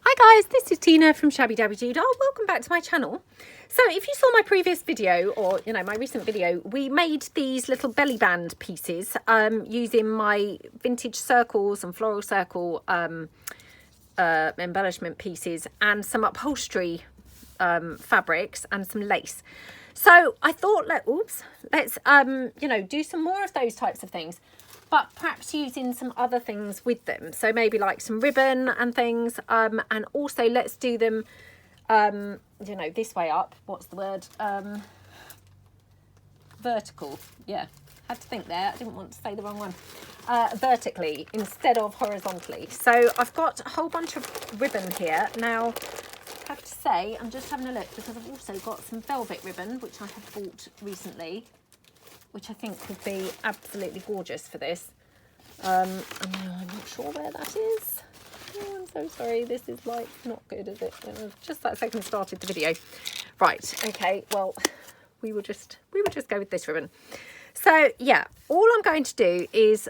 Hi guys, this is Tina from Shabbydabbydoodah. Welcome back to my channel. So if you saw my previous video, or my recent video, we made these little belly band pieces using my vintage circles and floral circle embellishment pieces and some upholstery fabrics and some lace. So I thought let's do some more of those types of things, but perhaps using some other things with them. So maybe like some ribbon and things, and also let's do them this way up. What's the word? Vertical. Yeah, had to think there. I didn't want to say the wrong one. Vertically instead of horizontally. So I've got a whole bunch of ribbon here. Now I have to say, I'm just having a look because I've also got some velvet ribbon which I have bought recently, which I think would be absolutely gorgeous for this. And now I'm not sure where that is. Oh, I'm so sorry. This is like not good, is it? Just that second started the video. Right. Okay. Well, we will just go with this ribbon. So yeah, all I'm going to do is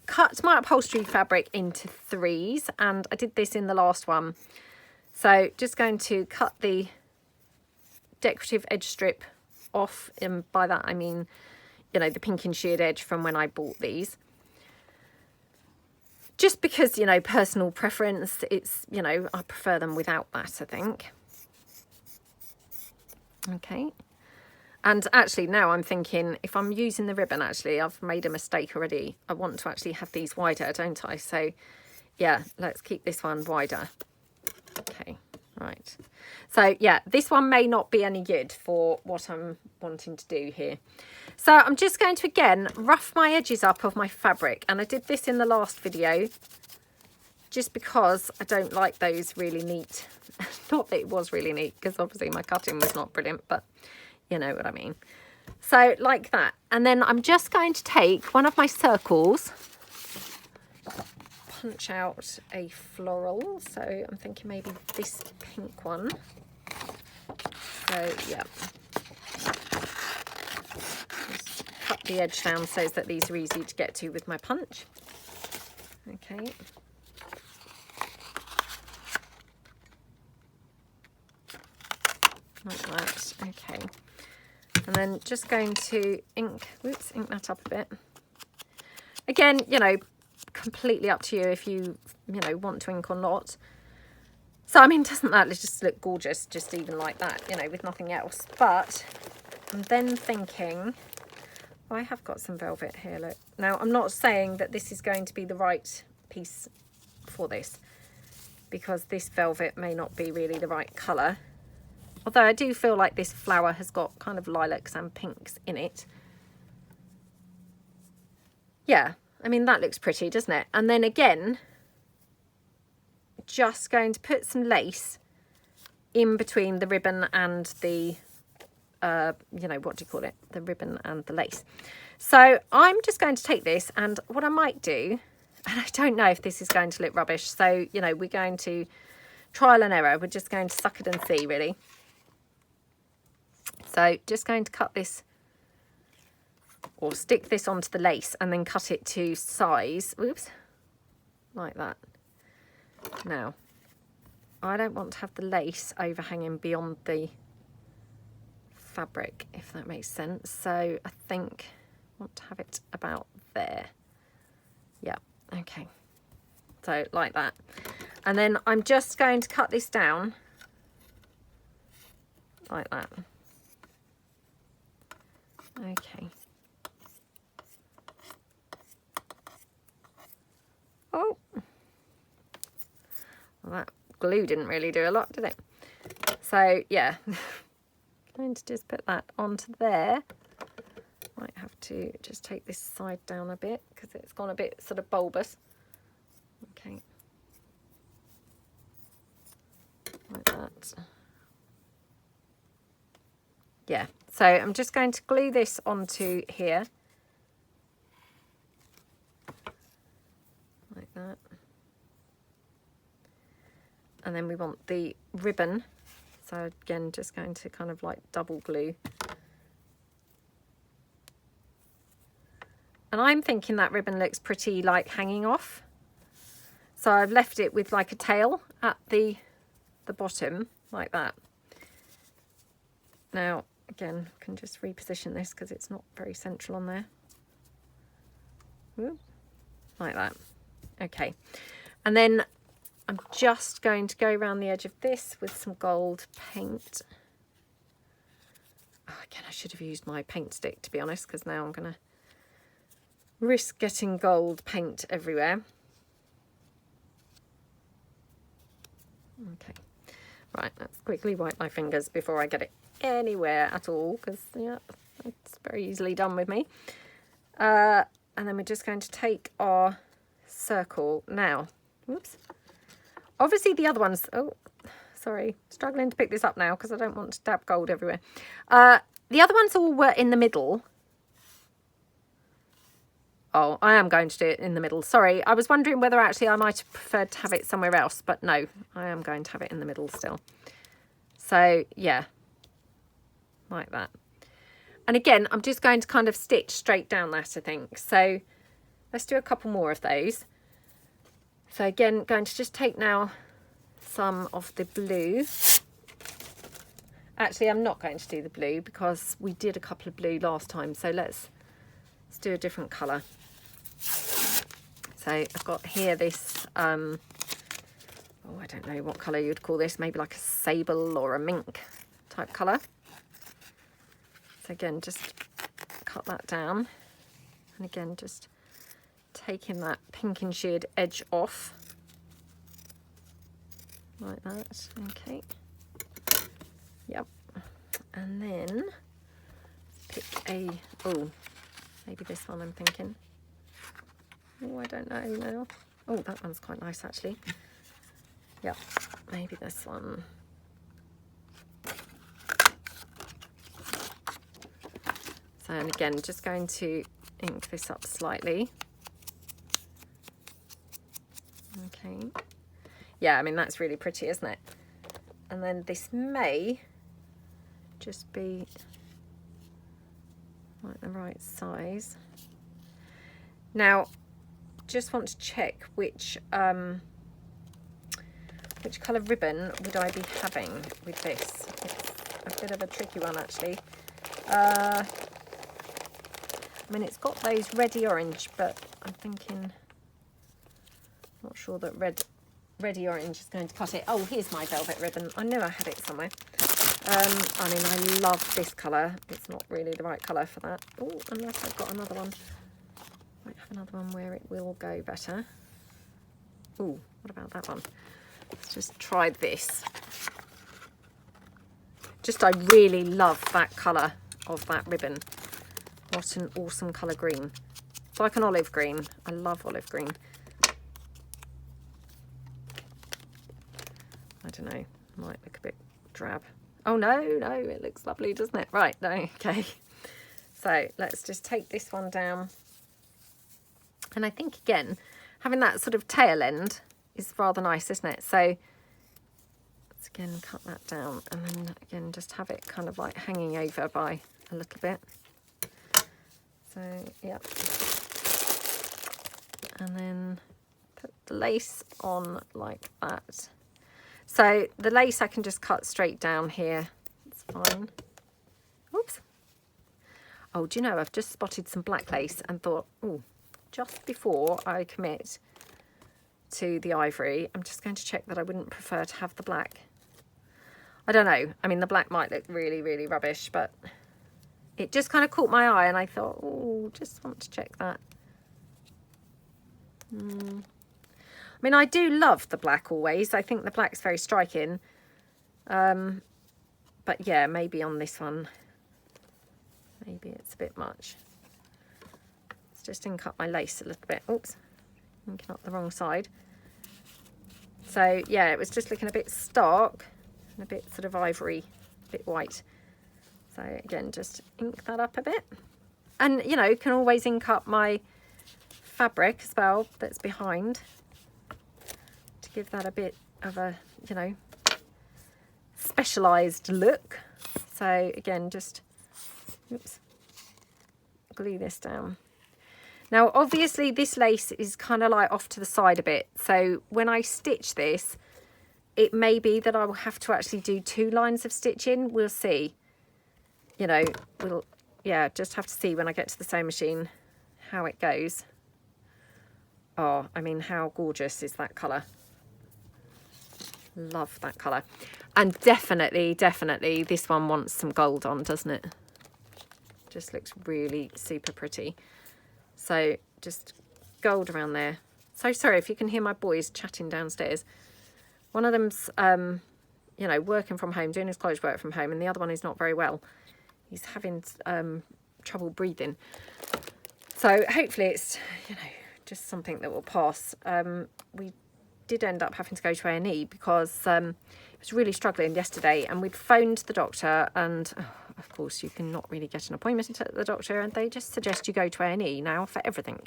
cut my upholstery fabric into threes, and I did this in the last one. So just going to cut the decorative edge strip off, and by that I mean the pink and sheared edge from when I bought these, just because personal preference. It's I prefer them without that, I think. Okay, and actually now I'm thinking, if I'm using the ribbon, actually I've made a mistake already. I want to actually have these wider, don't I? So yeah, let's keep this one wider. Okay, right. So yeah, this one may not be any good for what I'm wanting to do here. So I'm just going to again rough my edges up of my fabric, and I did this in the last video just because I don't like those really neat. Not that it was really neat, because obviously my cutting was not brilliant, but you know what I mean. So like that, and then I'm just going to take one of my circles, punch out a floral. So I'm thinking maybe this pink one. So yeah, just cut the edge down so that these are easy to get to with my punch. Okay, like that. Okay, and then just going to ink that up a bit. Again, completely up to you if you want to ink or not. So I mean, doesn't that just look gorgeous, just even like that, with nothing else? But I'm then thinking, I have got some velvet here, look. Now I'm not saying that this is going to be the right piece for this, because this velvet may not be really the right colour, although I do feel like this flower has got kind of lilacs and pinks in it. Yeah, I mean, that looks pretty, doesn't it? And then again, just going to put some lace in between the ribbon and the, what do you call it? The ribbon and the lace. So I'm just going to take this, and what I might do, and I don't know if this is going to look rubbish, so, we're going to trial and error. We're just going to suck it and see, really. So just going to cut this, or stick this onto the lace and then cut it to size, oops, like that. Now, I don't want to have the lace overhanging beyond the fabric, if that makes sense. So I think I want to have it about there. Yeah, okay. So like that. And then I'm just going to cut this down like that. Okay. Oh, well, that glue didn't really do a lot, did it? So yeah, going to just put that onto there. Might have to just take this side down a bit because it's gone a bit sort of bulbous. Okay, like that. Yeah, so I'm just going to glue this onto here. Like that. And then we want the ribbon. So again, just going to kind of like double glue. And I'm thinking that ribbon looks pretty like hanging off. So I've left it with like a tail at the bottom, like that. Now, again, I can just reposition this because it's not very central on there. Ooh, like that. Okay. And then I'm just going to go around the edge of this with some gold paint. Oh, again, I should have used my paint stick, to be honest, because now I'm going to risk getting gold paint everywhere. Okay. Right, let's quickly wipe my fingers before I get it anywhere at all, because yeah, it's very easily done with me. And then we're just going to take our circle now. Whoops. Obviously the other ones, oh, sorry, struggling to pick this up now because I don't want to dab gold everywhere. The other ones all were in the middle. Oh, I am going to do it in the middle. Sorry, I was wondering whether actually I might have preferred to have it somewhere else, but no, I am going to have it in the middle still. So, yeah, like that. And again, I'm just going to kind of stitch straight down that, I think. So let's do a couple more of those. So again, going to just take now some of the blue. Actually, I'm not going to do the blue because we did a couple of blue last time. So let's do a different colour. So I've got here this, oh, I don't know what colour you'd call this, maybe like a sable or a mink type colour. So again, just cut that down. And again, just taking that pink and sheared edge off. Like that, okay. Yep. And then pick a, oh, maybe this one I'm thinking. Oh, I don't know now. Oh, that one's quite nice actually. Yep, maybe this one. So, and again, just going to ink this up slightly. Okay. Yeah, I mean, that's really pretty, isn't it? And then this may just be like the right size. Now, just want to check which colour ribbon would I be having with this. It's a bit of a tricky one actually. I mean, it's got those reddy orange, but I'm thinking, not sure that reddy orange is going to cut it. Oh, here's my velvet ribbon. I knew I had it somewhere. I mean, I love this colour. It's not really the right colour for that. Oh, unless I've got another one. Might have another one where it will go better. Oh, what about that one? Let's just try this. Just, I really love that colour of that ribbon. What an awesome colour green. It's like an olive green. I love olive green. I don't know, might look a bit drab. Oh no, it looks lovely, doesn't it? Right, no, okay. So let's just take this one down. And I think again, having that sort of tail end is rather nice, isn't it? So let's again cut that down and then again just have it kind of like hanging over by a little bit. So, yep. And then put the lace on like that. So the lace I can just cut straight down here. It's fine. Oops. Oh, do you know, I've just spotted some black lace and thought, oh, just before I commit to the ivory, I'm just going to check that I wouldn't prefer to have the black. I don't know. I mean, the black might look really, really rubbish, but it just kind of caught my eye and I thought, oh, just want to check that. I mean, I do love the black always. I think the black's very striking. But yeah, maybe on this one, maybe it's a bit much. Let's just ink up my lace a little bit. Oops, inking up the wrong side. So yeah, it was just looking a bit stark and a bit sort of ivory, a bit white. So again, just ink that up a bit. And, you know, can always ink up my fabric as well that's behind to give that a bit of a, you know, specialised look. So again, just, oops, glue this down. Now, obviously, this lace is kind of like off to the side a bit. So when I stitch this, it may be that I will have to actually do 2 lines of stitching. We'll see. You know, we'll, yeah, just have to see when I get to the sewing machine how it goes. Oh, I mean, how gorgeous is that colour? Love that colour. And definitely, definitely, this one wants some gold on, doesn't it? Just looks really super pretty. So just gold around there. So sorry if you can hear my boys chatting downstairs. One of them's, you know, working from home, doing his college work from home, and the other one is not very well. He's having trouble breathing. So hopefully it's, you know, just something that will pass. We did end up having to go to A&E because he was really struggling yesterday, and we'd phoned the doctor, and of course you cannot really get an appointment at the doctor, and they just suggest you go to A&E now for everything.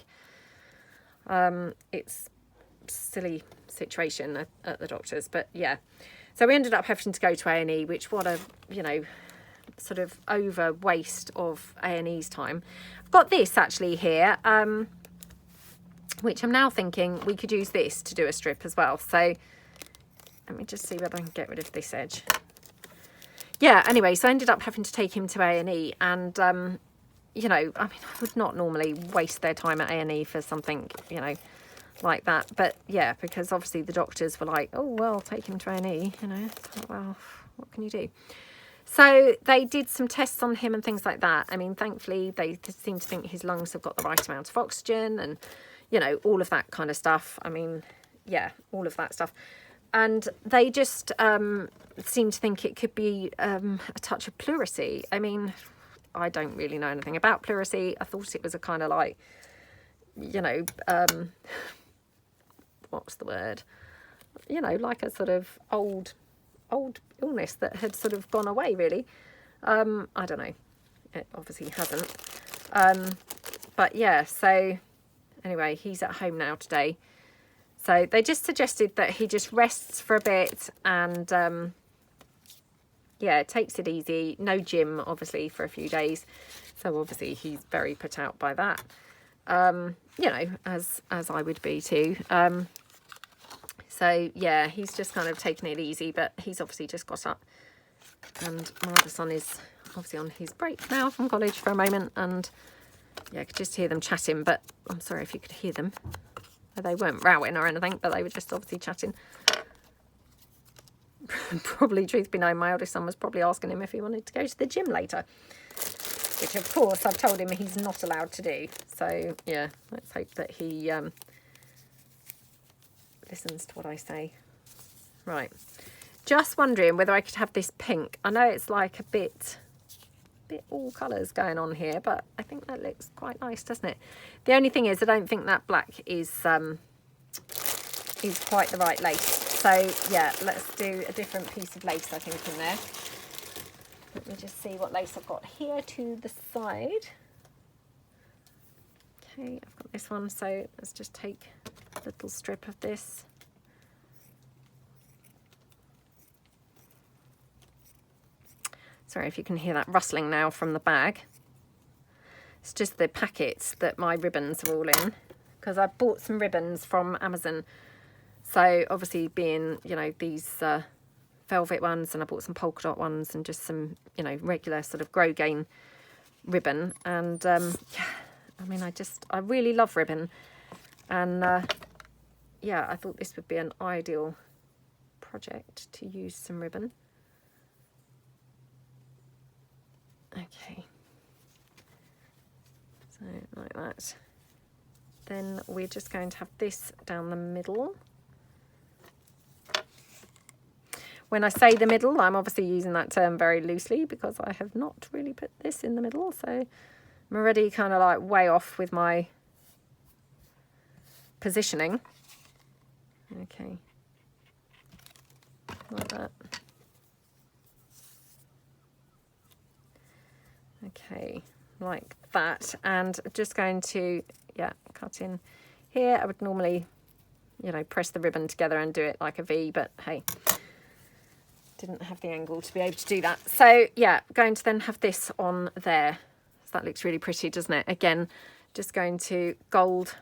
It's a silly situation at the doctor's, but yeah. So we ended up having to go to A&E, which what a, you know, sort of over waste of A&E's time. I've got this actually here, which I'm now thinking we could use this to do a strip as well. So let me just see whether I can get rid of this edge. Yeah, anyway, so I ended up having to take him to A&E, and you know, I mean, I would not normally waste their time at A&E for something, you know, like that. But yeah, because obviously the doctors were like, oh, well, take him to A&E, you know. Well, what can you do? So they did some tests on him and things like that. I mean, thankfully, they seem to think his lungs have got the right amount of oxygen and, you know, all of that kind of stuff. I mean, yeah, all of that stuff. And they just seem to think it could be a touch of pleurisy. I mean, I don't really know anything about pleurisy. I thought it was a kind of like, you know, what's the word? You know, like a sort of old illness that had sort of gone away, really. I don't know. It obviously hasn't. But yeah, so anyway, he's at home now today. So they just suggested that he just rests for a bit and, yeah, takes it easy. No gym, obviously, for a few days. So obviously he's very put out by that. You know, as I would be too. So yeah, he's just kind of taking it easy, but he's obviously just got up. And my other son is obviously on his break now from college for a moment, and yeah, I could just hear them chatting, but I'm sorry if you could hear them. They weren't rowing or anything, but they were just obviously chatting. Probably, truth be known, my eldest son was probably asking him if he wanted to go to the gym later, which of course I've told him he's not allowed to do. So yeah, let's hope that he listens to what I say. Right, just wondering whether I could have this pink. I know it's like a bit all colours going on here, but I think that looks quite nice, doesn't it? The only thing is I don't think that black is quite the right lace. So yeah, let's do a different piece of lace, I think, in there. Let me just see what lace I've got here to the side. Okay, I've got this one, so let's just take a little strip of this. Sorry if you can hear that rustling now from the bag. It's just the packets that my ribbons are all in, because I bought some ribbons from Amazon. So obviously being, you know, these velvet ones, and I bought some polka dot ones and just some, you know, regular sort of Grosgain ribbon. And yeah, I mean, I really love ribbon. And yeah, I thought this would be an ideal project to use some ribbon. Okay, so like that. Then we're just going to have this down the middle. When I say the middle, I'm obviously using that term very loosely because I have not really put this in the middle. So I'm already kind of like way off with my positioning. Okay, like that. Okay, like that. And just going to, yeah, cut in here. I would normally, you know, press the ribbon together and do it like a V, but hey, didn't have the angle to be able to do that. So yeah, going to then have this on there. So that looks really pretty, doesn't it? Again, just going to gold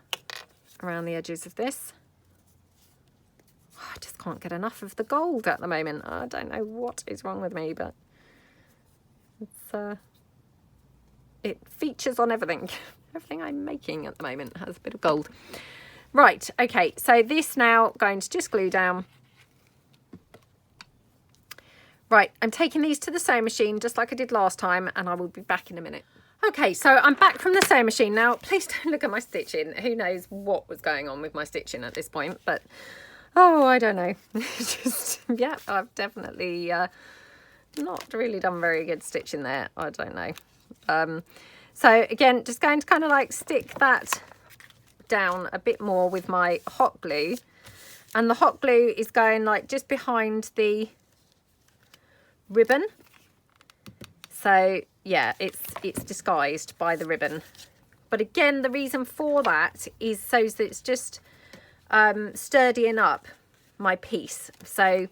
around the edges of this. I just can't get enough of the gold at the moment. I don't know what is wrong with me, but it's it features on everything. Everything I'm making at the moment has a bit of gold. Right, okay, so this now going to just glue down. Right, I'm taking these to the sewing machine just like I did last time, and I will be back in a minute. Okay, so I'm back from the sewing machine now. Please don't look at my stitching. Who knows what was going on with my stitching at this point, but oh, I don't know. Just, yeah, I've definitely not really done very good stitching there. I don't know. So again, just going to kind of like stick that down a bit more with my hot glue, and the hot glue is going like just behind the ribbon. So yeah, it's disguised by the ribbon, but again, the reason for that is so that it's just sturdying up my piece, so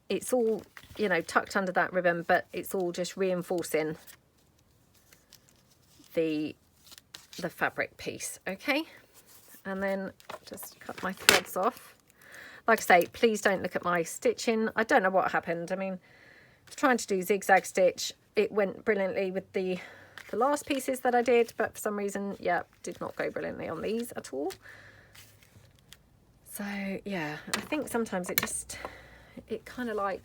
it's all, you know, tucked under that ribbon, but it's all just reinforcing the fabric piece. Okay, and then just cut my threads off. Like I say, please don't look at my stitching. I don't know what happened. I mean, trying to do zigzag stitch, it went brilliantly with the last pieces that I did, but for some reason, yeah, did not go brilliantly on these at all. So yeah, I think sometimes it kind of like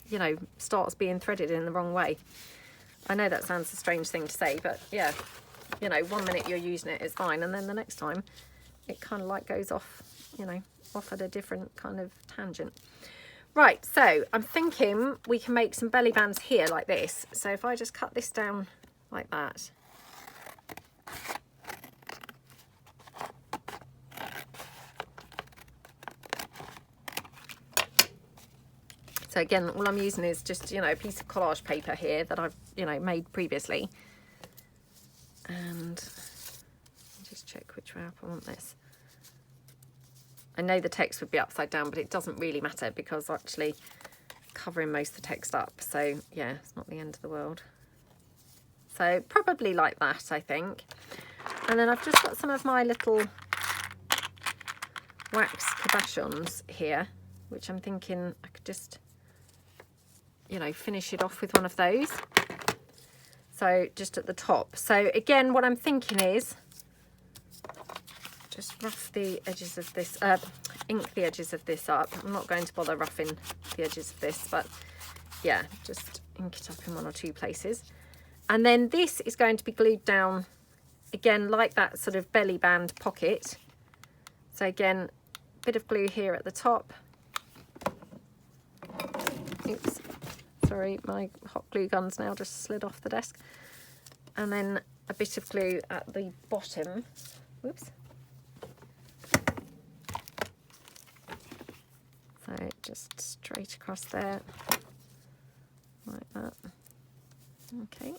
you know, starts being threaded in the wrong way. I know that sounds a strange thing to say, but yeah, you know, one minute you're using it, it's fine, and then the next time it kind of like goes off, you know, off at a different kind of tangent. Right, so I'm thinking we can make some belly bands here like this. So if I just cut this down like that. So again, all I'm using is just, you know, a piece of collage paper here that I've, you know, made previously. And just check which way up I want this. I know the text would be upside down, but it doesn't really matter because actually covering most of the text up. So yeah, it's not the end of the world. So probably like that, I think. And then I've just got some of my little wax cabochons here, which I'm thinking I could just, you know, finish it off with one of those. So just at the top. So again, what I'm thinking is just rough the edges of this, ink the edges of this up. I'm not going to bother roughing the edges of this, but yeah, just ink it up in one or two places. And then this is going to be glued down again like that sort of belly band pocket. So again, a bit of glue here at the top. Oops, sorry, my hot glue gun's now just slid off the desk. And then a bit of glue at the bottom. Whoops. So just straight across there, like that. Okay.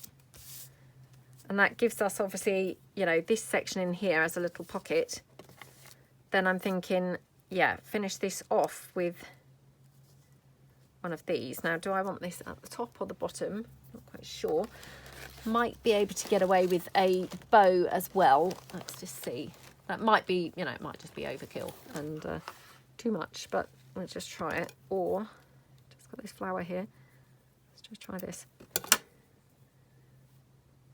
And that gives us obviously, you know, this section in here as a little pocket. Then I'm thinking, yeah, finish this off with one of these. Now, do I want this at the top or the bottom? Not quite sure. Might be able to get away with a bow as well. Let's just see. That might be, you know, it might just be overkill and too much, but let's just try it. Or, just got this flower here. Let's just try this.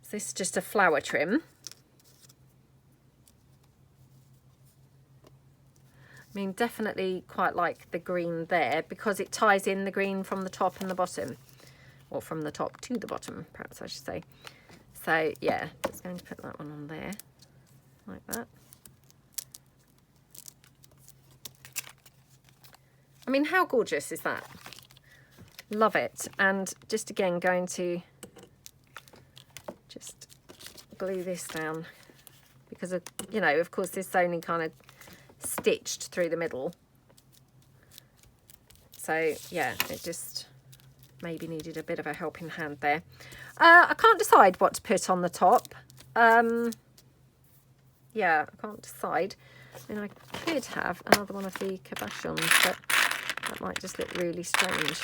So this is just a flower trim. I mean, definitely quite like the green there because it ties in the green from the top and the bottom. Or from the top to the bottom, perhaps I should say. So, yeah, just going to put that one on there, like that. I mean, how gorgeous is that? Love it. And just again, going to just glue this down because, of, you know, of course, this is only kind of stitched through the middle. So, yeah, it just maybe needed a bit of a helping hand there. I can't decide what to put on the top. Yeah, I can't decide. I mean, I could have another one of the cabochons, but that might just look really strange.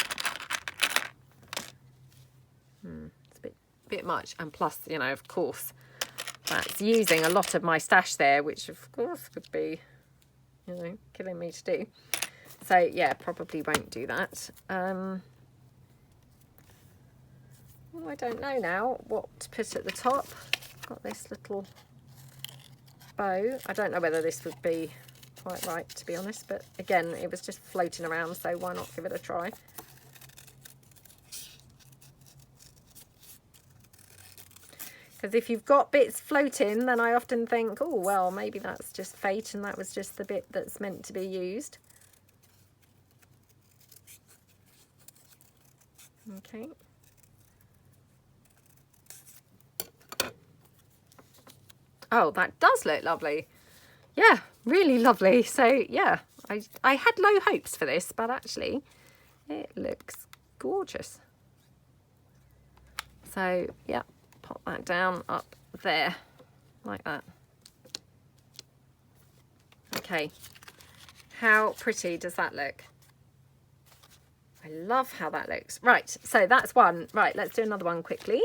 It's a bit much. And plus, you know, of course, that's using a lot of my stash there, which of course would be, you know, killing me to do. So yeah, probably won't do that. Oh, I don't know now what to put at the top. Got this little bow. I don't know whether this would be quite right, to be honest, but again, it was just floating around, so why not give it a try? Because if you've got bits floating, then I often think, oh, well, maybe that's just fate and that was just the bit that's meant to be used. Okay. Oh, that does look lovely. Yeah, really lovely. So, yeah, I had low hopes for this, but actually it looks gorgeous. So, yeah. Pop that down up there like that. Okay, how pretty does that look? I love how that looks. Right, so that's one. Right, let's do another one quickly.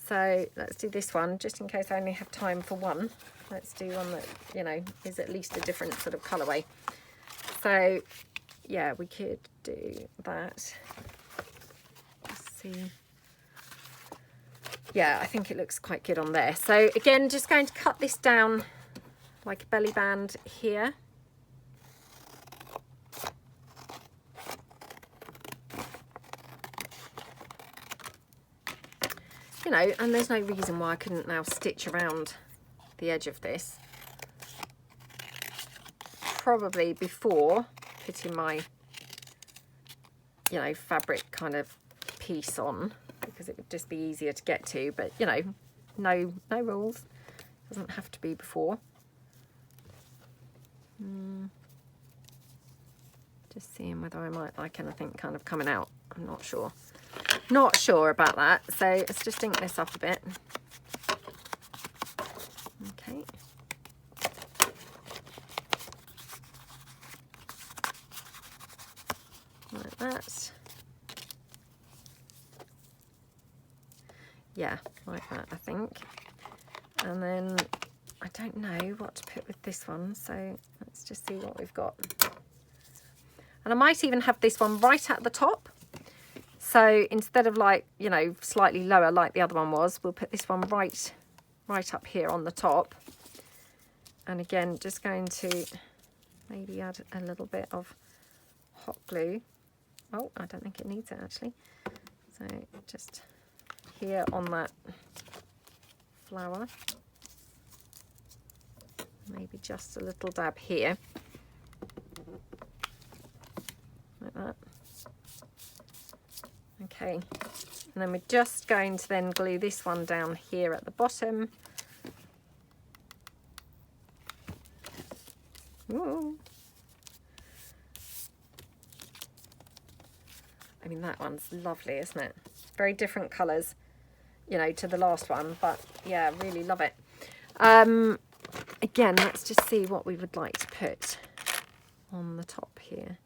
So let's do this one, just in case I only have time for one. Let's do one that, you know, is at least a different sort of colourway. So yeah, we could do that. Let's see. Yeah, I think it looks quite good on there. So again, just going to cut this down like a belly band here. You know, and there's no reason why I couldn't now stitch around the edge of this. Probably before putting my, you know, fabric kind of piece on, because it would just be easier to get to, but you know, no rules. Doesn't have to be before. Just seeing whether I might like anything kind of coming out. I'm not sure. Not sure about that. So let's just ink this up a bit. Okay. Like that. Yeah, like that, I think. And then I don't know what to put with this one, so let's just see what we've got. And I might even have this one right at the top. So instead of, like, you know, slightly lower like the other one was, we'll put this one right up here on the top. And again, just going to maybe add a little bit of hot glue. Oh, I don't think it needs it actually. So just here on that flower. Maybe just a little dab here. Like that. Okay, and then we're just going to then glue this one down here at the bottom. Ooh. I mean, that one's lovely, isn't it? Very different colours, you know, to the last one, but yeah, really love it. Again, let's just see what we would like to put on the top here.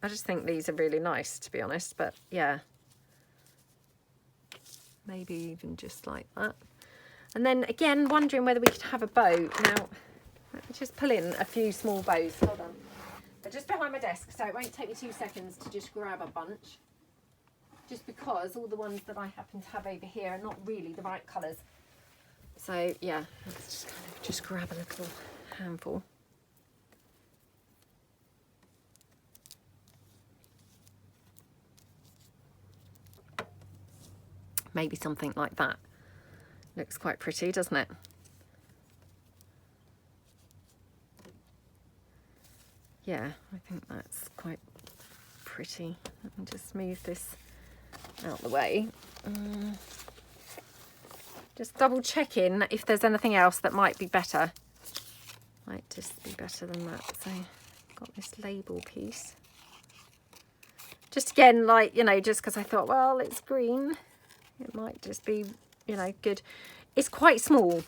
I just think these are really nice, to be honest, but yeah, maybe even just like that. And then again, wondering whether we could have a bow. Now, let me just pull in a few small bows. Hold on. They're just behind my desk, so it won't take me 2 seconds to just grab a bunch. Just because all the ones that I happen to have over here are not really the right colours. So yeah, let's just kind of just grab a little handful. Maybe something like that. Looks quite pretty, doesn't it? Yeah, I think that's quite pretty. Let me just move this out the way. Just double checking if there's anything else that might be better. Might just be better than that. So I've got this label piece. Just again, like, you know, just because I thought, well, it's green. It might just be, you know, good. It's quite small.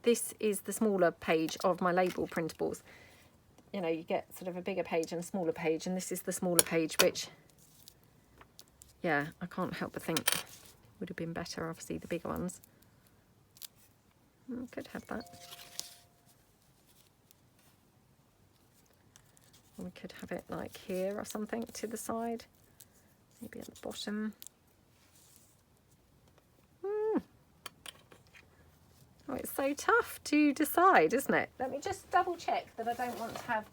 This is the smaller page of my label printables. You know, you get sort of a bigger page and a smaller page, and this is the smaller page, which yeah, I can't help but think would have been better, obviously, the bigger ones. Could have that. Or we could have it like here or something to the side. Maybe at the bottom. Oh, it's so tough to decide, isn't it? Let me just double check that I don't want to have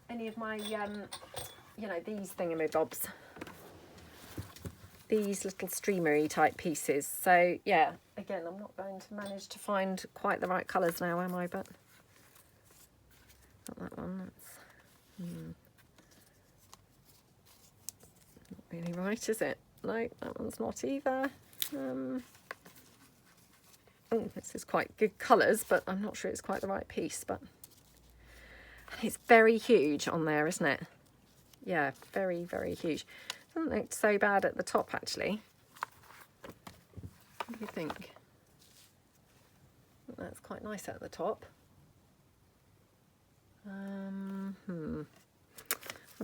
any of my, you know, these thingamabobs. These little streamery type pieces. So, yeah, again, I'm not going to manage to find quite the right colours now, am I? But not that one. That's not really right, is it? No, that one's not either. Oh, this is quite good colours, but I'm not sure it's quite the right piece. But it's very huge on there, isn't it? Yeah, very, very huge. Doesn't look so bad at the top, actually. What do you think? That's quite nice at the top. What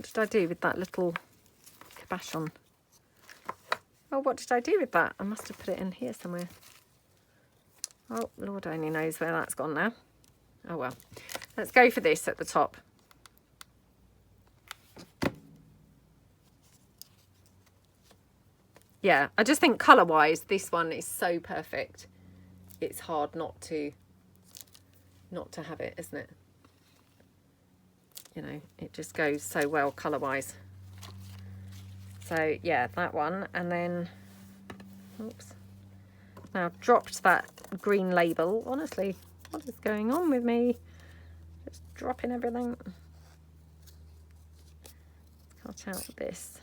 did I do with that little cabochon? Oh, what did I do with that? I must have put it in here somewhere. Oh, Lord only knows where that's gone now. Oh, well. Let's go for this at the top. Yeah, I just think colour-wise, this one is so perfect. It's hard not to have it, isn't it? You know, it just goes so well colour-wise. So, yeah, that one. And then, oops. Now, dropped that green label. Honestly, what is going on with me? Just dropping everything. Cut out this.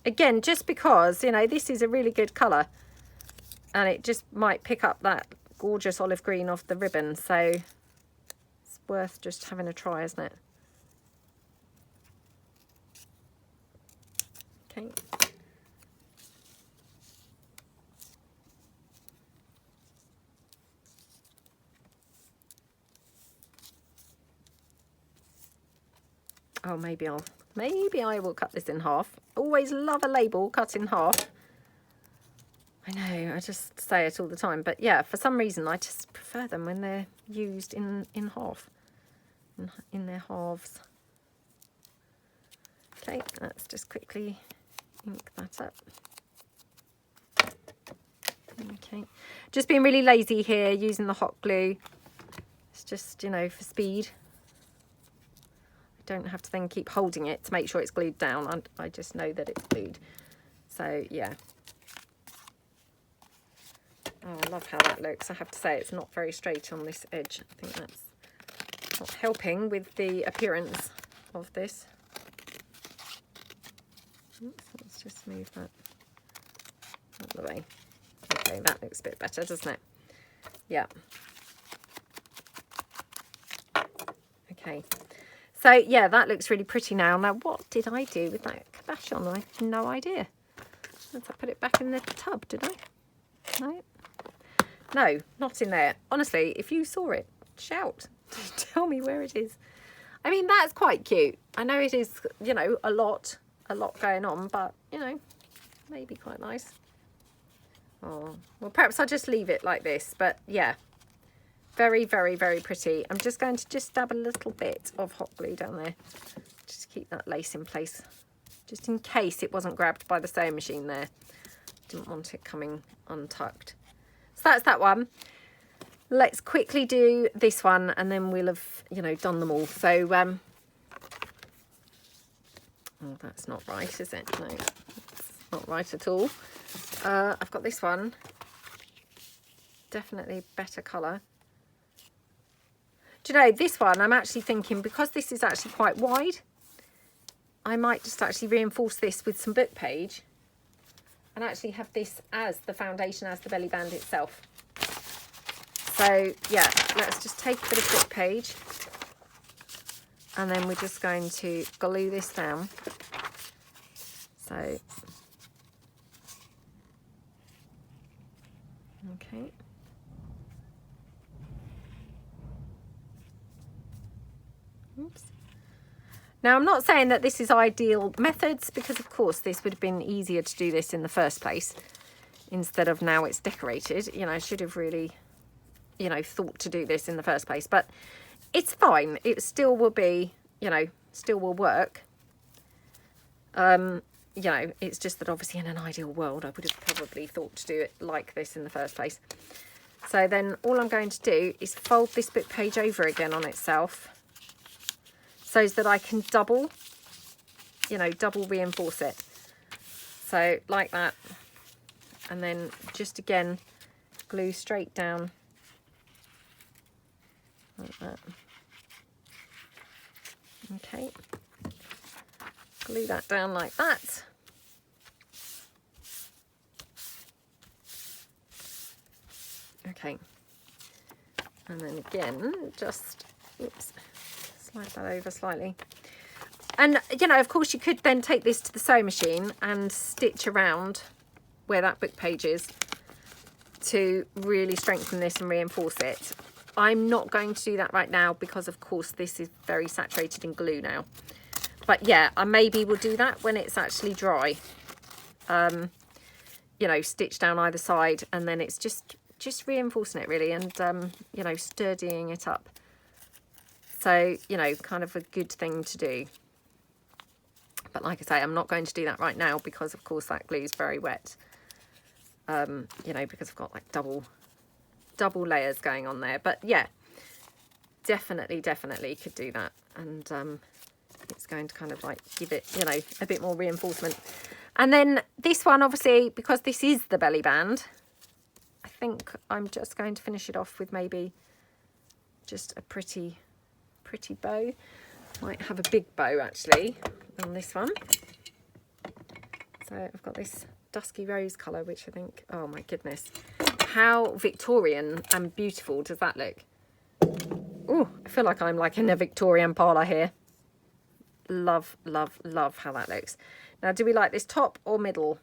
Again, just because, you know, this is a really good colour. And it just might pick up that gorgeous olive green off the ribbon. So, it's worth just having a try, isn't it? Okay. Oh, maybe I will cut this in half. Always love a label cut in half. I know, I just say it all the time. But yeah, for some reason, I just prefer them when they're used in half. In their halves. Okay, let's just quickly ink that up. Okay, just being really lazy here, using the hot glue. It's just, you know, for speed. Don't have to then keep holding it to make sure it's glued down. I just know that it's glued. So yeah. Oh, I love how that looks. I have to say it's not very straight on this edge. I think that's not helping with the appearance of this. Oops, let's just move that out of the way. Okay, that looks a bit better, doesn't it? Yeah. Okay. So, yeah, that looks really pretty now. Now, what did I do with that cabochon? I have no idea. Did I put it back in the tub, did I? No? No, not in there. Honestly, if you saw it, shout. Tell me where it is. I mean, that's quite cute. I know it is, you know, a lot going on, but, you know, maybe quite nice. Oh, well, perhaps I'll just leave it like this. But, yeah. Very, very, very pretty. I'm just going to just dab a little bit of hot glue down there. Just keep that lace in place. Just in case it wasn't grabbed by the sewing machine there. Didn't want it coming untucked. So that's that one. Let's quickly do this one and then we'll have, you know, done them all. So, oh, that's not right, is it? No, it's not right at all. I've got this one. Definitely better colour. Do you know, this one, I'm actually thinking, because this is actually quite wide, I might just actually reinforce this with some book page and actually have this as the foundation, as the belly band itself. So, yeah, let's just take a bit of book page and then we're just going to glue this down. So, okay. Oops. Now, I'm not saying that this is ideal methods, because of course this would have been easier to do this in the first place instead of now it's decorated. You know, I should have really, you know, thought to do this in the first place, but it's fine. It still will be, you know, still will work. You know, it's just that obviously in an ideal world I would have probably thought to do it like this in the first place. So then all I'm going to do is fold this book page over again on itself so that I can double, you know, double reinforce it. So like that, and then just again glue straight down like that. Okay, glue that down like that. Okay, and then again, just, oops, slide that over slightly. And, you know, of course you could then take this to the sewing machine and stitch around where that book page is to really strengthen this and reinforce it. I'm not going to do that right now because, of course, this is very saturated in glue now. But, yeah, I maybe will do that when it's actually dry. You know, stitch down either side, and then it's just reinforcing it really, and you know, sturdying it up. So, you know, kind of a good thing to do. But like I say, I'm not going to do that right now because of course that glue is very wet. You know, because I've got like double layers going on there. But yeah, definitely could do that, and it's going to kind of like give it, you know, a bit more reinforcement. And then this one, obviously, because this is the belly band, I think I'm just going to finish it off with maybe just a pretty bow. Might have a big bow actually on this one. So I've got this dusky rose colour, which I think, oh my goodness, how Victorian and beautiful does that look? Oh, I feel like I'm like in a Victorian parlour here. Love how that looks. Now, do we like this top or middle?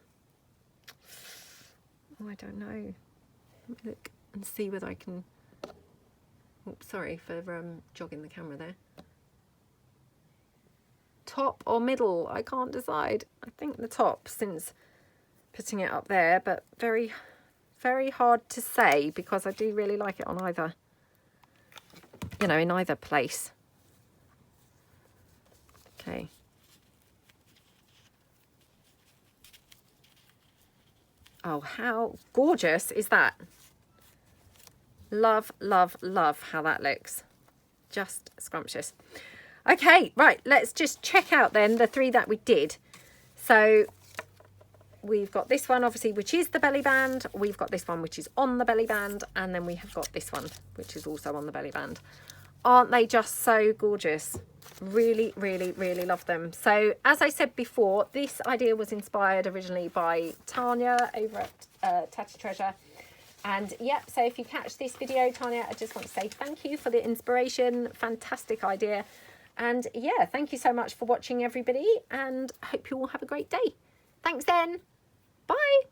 Oh, I don't know. Let me look and see whether I can. Oops, sorry for jogging the camera there. Top or middle? I can't decide. I think the top, since putting it up there, but very hard to say because I do really like it on either, you know, in either place. Okay. Oh, how gorgeous is that? Love how that looks. Just scrumptious. Okay, right, let's just check out then the three that we did. So we've got this one, obviously, which is the belly band. We've got this one, which is on the belly band. And then we have got this one, which is also on the belly band. Aren't they just so gorgeous? Really love them. So as I said before, this idea was inspired originally by Tanya over at Tatty Treasure. And yeah, so if you catch this video, Tanya, I just want to say thank you for the inspiration. Fantastic idea. And yeah, thank you so much for watching, everybody, and I hope you all have a great day. Thanks then. Bye.